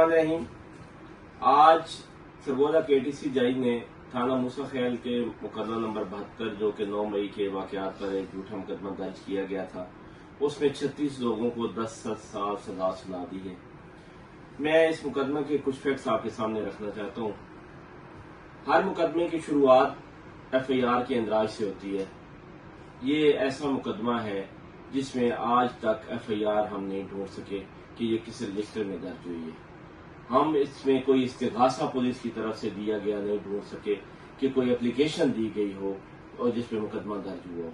बिस्मिल्लाहिर्रहमानिर्रहीम। आज सरगोदा KTC जज ने थाना मूसा खैल के मुकदमा नंबर 72 जो कि 9 मई के वाकयात पर एक झूठा मुकदमा दर्ज किया गया था, उसमें 36 लोगों को 10 साल सजा सुना दी है। मैं इस मुकदमे के कुछ फैक्ट्स आपके सामने रखना चाहता हूँ। हर मुकदमे की शुरुआत FIR के इंदराज से होती है। ये ऐसा मुकदमा है जिसमें आज तक FIR हम नहीं ढूंढ सके कि ये किस रजिस्टर में दर्ज हुई है। हम इसमें कोई इस्तिगासा पुलिस की तरफ से दिया गया नहीं ढूंढ सके कि कोई एप्लीकेशन दी गई हो और जिसमें मुकदमा दर्ज हुआ हो।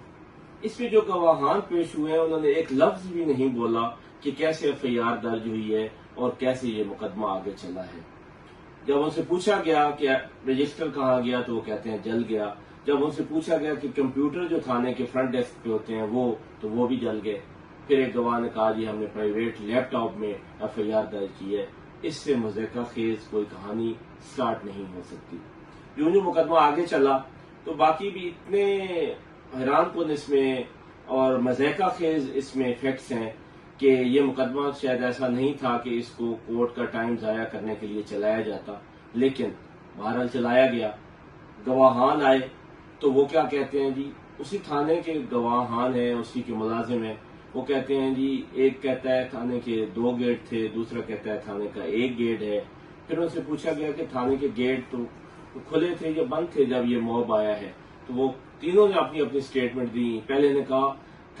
इसमें जो गवाहान पेश हुए हैं उन्होंने एक लफ्ज भी नहीं बोला कि कैसे FIR दर्ज हुई है और कैसे ये मुकदमा आगे चला है। जब उनसे पूछा गया कि रजिस्टर कहाँ गया तो वो कहते हैं जल गया। जब उनसे पूछा गया कि कंप्यूटर जो थाने के फ्रंट डेस्क पे होते हैं वो भी जल गए। फिर एक गवाह ने कहा जी हमने प्राइवेट लैपटॉप में FIR दर्ज की है। इससे मुज़क्का खेज कोई कहानी स्टार्ट नहीं हो सकती। यूं मुकदमा आगे चला तो बाकी भी इतने हैरानकुन इसमें और मज़क्का खेज इसमें फैक्ट्स हैं कि ये मुकदमा शायद ऐसा नहीं था कि इसको कोर्ट का टाइम ज़ाया करने के लिए चलाया जाता, लेकिन बहरहाल चलाया गया। गवाहान आए तो वो क्या कहते हैं जी, उसी थाने के गवाहान हैं, उसी के मुलाजिम हैं। वो कहते हैं जी, एक कहता है थाने के 2 गेट थे, दूसरा कहता है थाने का 1 गेट है। फिर उनसे पूछा गया कि थाने के गेट तो खुले थे या बंद थे जब ये मॉब आया है। तो वो तीनों ने अपनी अपनी स्टेटमेंट दी। पहले ने कहा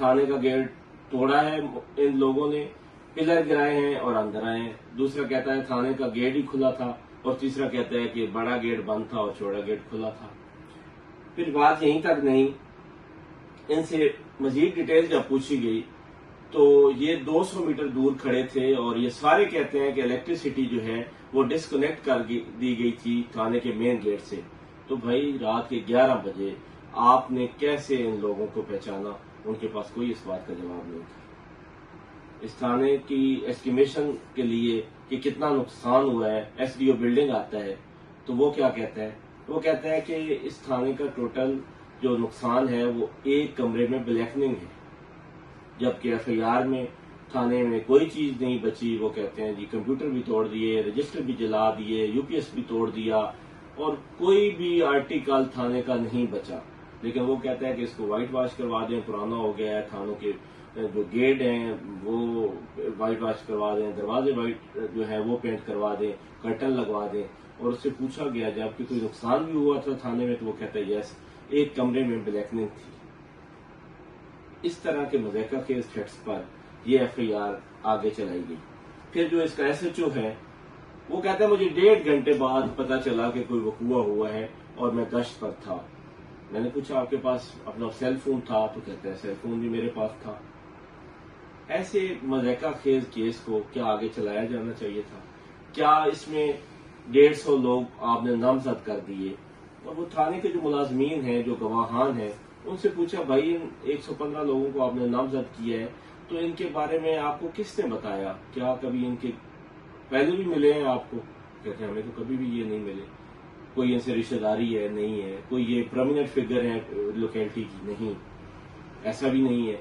थाने का गेट तोड़ा है इन लोगों ने, पिलर गिराए हैं और अंदर आए हैं। दूसरा कहता है थाने का गेट ही खुला था और तीसरा कहता है कि बड़ा गेट बंद था और छोटा गेट खुला था। फिर बात यहीं तक नहीं, इनसे मजीद डिटेल जब पूछी गई तो ये 200 मीटर दूर खड़े थे और ये सारे कहते हैं कि इलेक्ट्रिसिटी जो है वो डिस्कनेक्ट कर दी गई थी थाने के मेन गेट से। तो भाई रात के 11 बजे आपने कैसे इन लोगों को पहचाना? उनके पास कोई इस बात का जवाब नहीं था। इस थाने की एस्टिमेशन के लिए कि कितना नुकसान हुआ है, SDO बिल्डिंग आता है तो वो क्या कहता है? वो कहता है कि इस थाने का टोटल जो नुकसान है वो एक कमरे में ब्लैकनिंग है, जबकि FIR में थाने में कोई चीज नहीं बची। वो कहते हैं जी कंप्यूटर भी तोड़ दिए, रजिस्टर भी जला दिए, UPS भी तोड़ दिया और कोई भी आर्टिकल थाने का नहीं बचा। लेकिन वो कहता है कि इसको व्हाइट वॉश करवा दें, पुराना हो गया है, थानों के जो गेट हैं वो व्हाइट वॉश करवा दें, दरवाजे व्हाइट जो है वो पेंट करवा दें, कर्टन लगवा दें। और उससे पूछा गया जब कि कोई नुकसान भी हुआ था थाने में तो वो कहता है यस, एक कमरे में ब्लैकनिंग थी। इस तरह के मज़क्का खेज फैक्ट्स पर ये FIR आगे चलाई गई। फिर जो इसका SHO है वो कहता है मुझे 1.5 घंटे बाद पता चला कि कोई वकूआ हुआ है और मैं गश्त पर था। मैंने पूछा आपके पास अपना सेल फोन था? तो कहता है सेल फोन भी मेरे पास था। ऐसे मज़क्का खेज केस को क्या आगे चलाया जाना चाहिए था? क्या इसमें 150 लोग आपने नामजद कर दिए? और वो थाने के जो मुलाजमीन हैं, जो गवाहान हैं, उनसे पूछा भाई इन 115 लोगों को आपने नामजद किया है तो इनके बारे में आपको किसने बताया? क्या कभी इनके पहले भी मिले हैं आपको? कहते हैं हमें तो कभी भी ये नहीं मिले। कोई इनसे रिश्तेदारी है? नहीं है। कोई ये प्रोमिनेंट फिगर है लोकेलिटी की? नहीं, ऐसा भी नहीं है।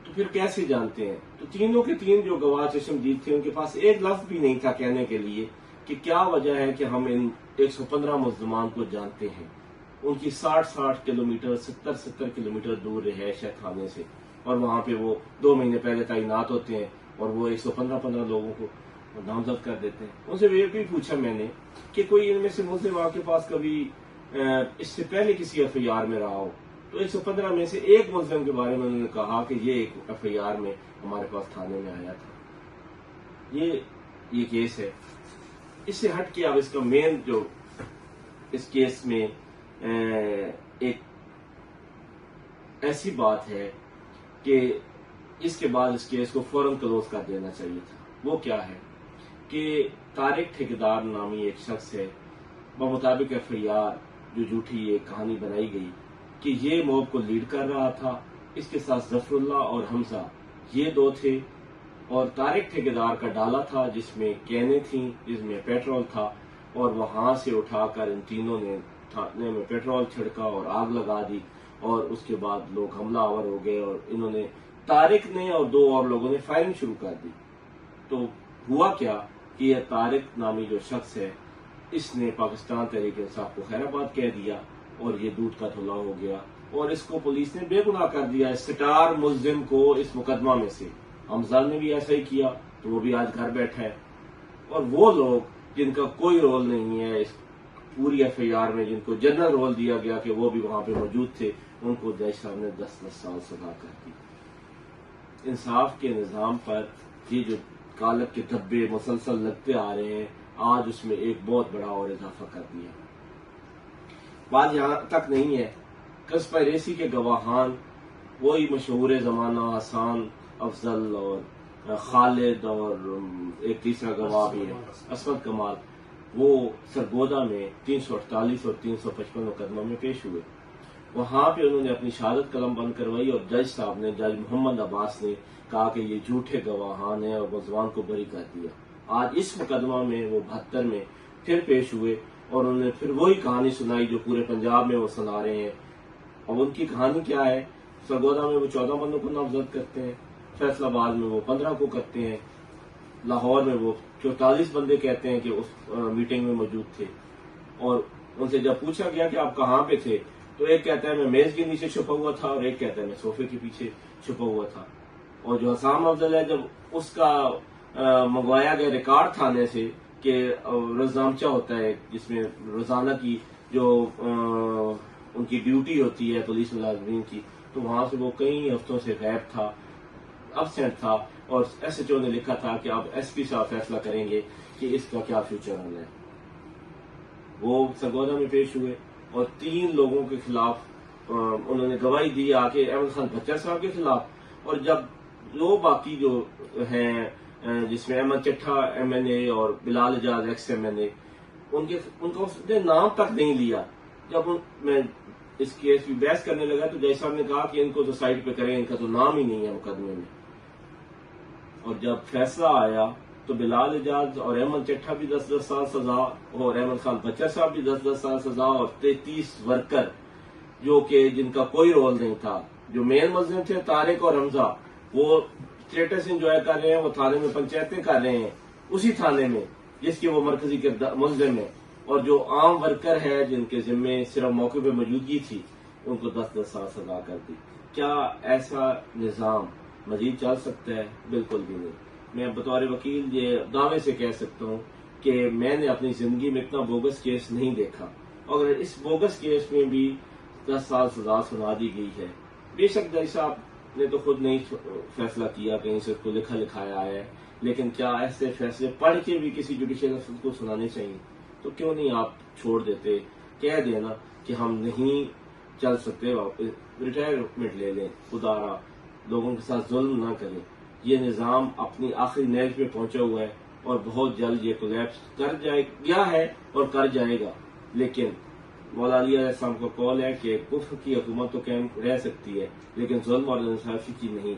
तो फिर कैसे जानते हैं? तो तीनों के तीन जो गवाह चश्मदीद थे उनके पास एक लफ्ज भी नहीं था कहने के लिए कि क्या वजह है कि हम इन 115 मुल्ज़िमान को जानते हैं। उनकी 60 किलोमीटर 70 किलोमीटर दूर रिहायश है थाने से और वहां पे वो 2 महीने पहले तैनात होते हैं और वो 115 लोगों को नामजद कर देते हैं। उनसे ये भी पूछा मैंने कि कोई इनमें से मुल्ज़िम आपके पास कभी इससे पहले किसी FIR में रहा हो? तो 115 में से एक मुल्ज़िम के बारे में उन्होंने कहा कि ये एक FIR में हमारे पास थाने में आया था। ये केस है। इससे हट के अब इसका मेन जो इस केस में एक ऐसी बात है कि इसके बाद इस केस को फौरन क्लोज कर देना चाहिए था। वो क्या है कि तारिक ठेकेदार नामी एक शख्स है, बमुताबिक FIR जो झूठी ये कहानी बनाई गई कि ये मॉब को लीड कर रहा था। इसके साथ जफरुल्ला और हमजा ये 2 थे और तारिक ठेकेदार का डाला था जिसमें कैने थी, जिसमें पेट्रोल था और वहां से उठाकर इन तीनों ने थाने में पेट्रोल छिड़का और आग लगा दी और उसके बाद लोग हमलावर हो गए और इन्होंने तारिक ने और 2 और लोगों ने फायरिंग शुरू कर दी। तो हुआ क्या کہ یہ طارق نامی جو شخص ہے اس نے پاکستان تحریک انصاف کو خیر آباد کہہ دیا اور یہ دودھ کا دھلا ہو گیا اور اس کو پولیس نے بے گناہ کر دیا اسٹار ملزم کو اس مقدمہ میں سے. حمزہ نے بھی ایسا ہی کیا تو وہ بھی آج گھر بیٹھا ہے. اور وہ لوگ جن کا کوئی رول نہیں ہے اس پوری ایف آئی آر میں, جن کو جنرل رول دیا گیا کہ وہ بھی وہاں پہ موجود تھے, ان کو جج صاحب نے 10 سال سزا کر دی. انصاف کے نظام پر یہ جو کالک کے دھبے مسلسل لگتے آ رہے ہیں, آج اس میں ایک بہت بڑا اور اضافہ کر دیا. بات یہاں تک نہیں ہے, کنسپائریسی کے گواہان وہی مشہور زمانہ حسان افضل اور خالد اور ایک تیسرا گواہ بھی ہے عصمت کمال, وہ سرگودا میں 348 اور 355 مقدمہ میں پیش ہوئے. وہاں پہ انہوں نے اپنی شہادت قلم بند کروائی اور جج صاحب نے, جج محمد عباس نے کہا کہ یہ جھوٹے گواہان ہیں اور ملزمان کو بری کر دیا. آج اس مقدمہ میں وہ 72 میں پھر پیش ہوئے اور انہوں نے پھر وہی کہانی سنائی جو پورے پنجاب میں وہ سنا رہے ہیں. اب ان کی کہانی کیا ہے, سرگودا میں وہ 14 بندوں کو نامزد کرتے ہیں, فیصل آباد میں وہ 15 کو کرتے ہیں, لاہور میں وہ 44 بندے کہتے ہیں کہ اس میٹنگ میں موجود تھے. اور ان سے جب پوچھا گیا کہ آپ کہاں پہ تھے تو ایک کہتا ہے میں میز کے نیچے چھپا ہوا تھا اور ایک کہتا ہے میں صوفے کے پیچھے چھپا ہوا تھا. اور جو حسام افضل ہے, جب اس کا منگوایا گیا ریکارڈ تھانے سے کہ روزنامچہ ہوتا ہے جس میں روزانہ کی جو ان کی ڈیوٹی ہوتی ہے پولیس ملازمین کی, تو وہاں سے وہ کئی ہفتوں سے غائب تھا, ابسینٹ تھا, اور ایس ایچ او نے لکھا تھا کہ اب ایس پی صاحب فیصلہ کریں گے کہ اس کا کیا فیوچر ہونا ہے. وہ سرگودا میں پیش ہوئے اور 3 لوگوں کے خلاف انہوں نے گواہی دی آ کے احمد خان بچر صاحب کے خلاف. اور جب وہ باقی جو ہیں جس میں احمد چٹھا ایم این اے اور بلال اجاز ایکس ایم این اے, ان کا اس نے نام تک نہیں لیا. جب میں اس کیس کی بحث کرنے لگا تو جج صاحب نے کہا کہ ان کو تو سائڈ پہ کریں, ان کا تو نام ہی نہیں ہے مقدمے میں. اور جب فیصلہ آیا تو بلال اجاز اور احمد چٹھا بھی 10 سال سزا اور احمد خان بچر صاحب بھی 10 سال سزا اور 33 ورکر جو کہ جن کا کوئی رول نہیں تھا, جو مین ملزم تھے طارق اور حمزہ, وہ اسٹیٹس انجوائے کر رہے ہیں, وہ تھانے میں پنچایتیں کر رہے ہیں اسی تھانے میں جس کے وہ مرکزی ملزم ہیں. اور جو عام ورکر ہے جن کے ذمے صرف موقع پہ موجودگی تھی ان کو 10 سال سزا کر دی. کیا ایسا نظام مزید چل سکتا ہے؟ بالکل بھی نہیں. میں بطور وکیل یہ دعوے سے کہہ سکتا ہوں کہ میں نے اپنی زندگی میں اتنا بوگس کیس نہیں دیکھا. اگر اس بوگس کیس میں بھی 10 سال سزا سنا دی گئی ہے, بے شک جج صاحب نے تو خود نہیں فیصلہ کیا, کہیں سے اس کو لکھا لکھایا ہے, لیکن کیا ایسے فیصلے پڑھ کے بھی کسی جوڈیشل افسر کو سنانے چاہیے؟ تو کیوں نہیں آپ چھوڑ دیتے, کہہ دینا کہ ہم نہیں چل سکتے, ریٹائرمنٹ لے لیں, خدارا لوگوں کے ساتھ ظلم نہ کریں. یہ نظام اپنی آخری نیج پہ پہنچا ہوا ہے اور بہت جلد یہ کولیپس کر جائے گیا ہے اور کر جائے گا. لیکن مولا علی علیہ السلام کا قول ہے کہ کفر کی حکومت تو قائم رہ سکتی ہے لیکن ظلم اور انصافی کی نہیں,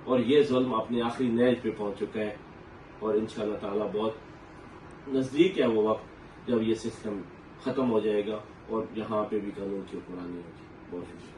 اور یہ ظلم اپنی آخری نیج پہ پہنچ چکا ہے. اور انشاءاللہ تعالی بہت نزدیک ہے وہ وقت جب یہ سسٹم ختم ہو جائے گا اور یہاں پہ بھی قانون کی حکمرانی ہوگی. بہت شکریہ.